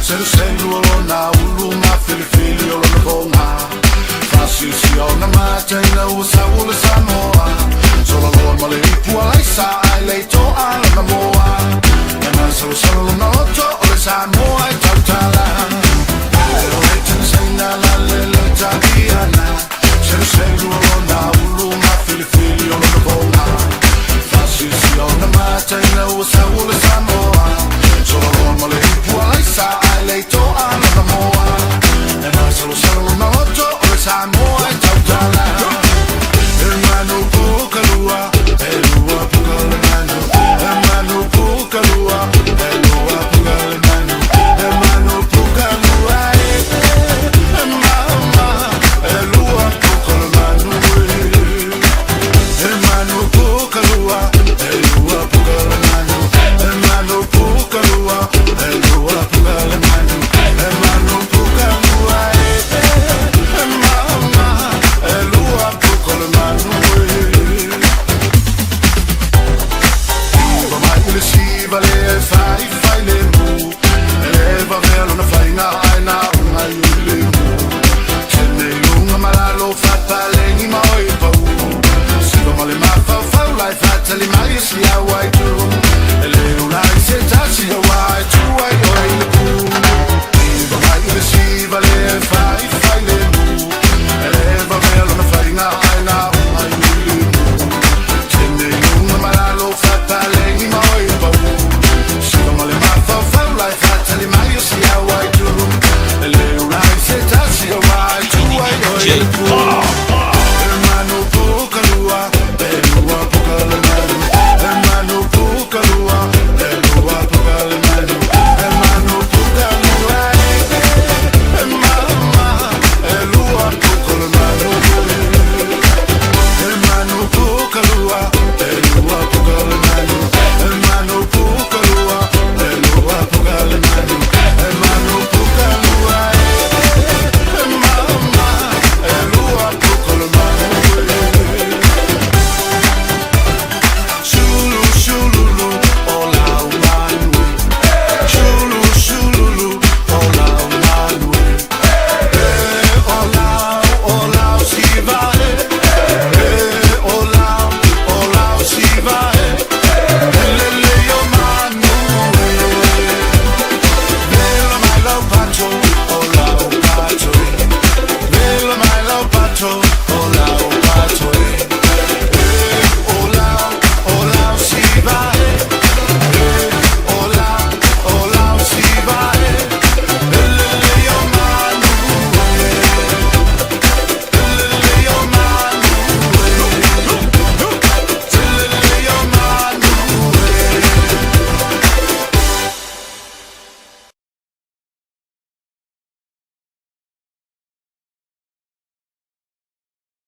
Seru seru olona ulunga filifili olona bonga Fasisi ona mataina usa ula Samoa Sola loa male ipua laisa ai leito ala na moa Ena salu salu na oto ole Samoa i tautala Leo leitana saina la lele takiana Seru seru olona ulunga filifili olona bonga Fasisi ona mataina usa ula Samoa Sola loa male ipua laisa ai leito ala na moa Ena salu salu na oto ole Samoa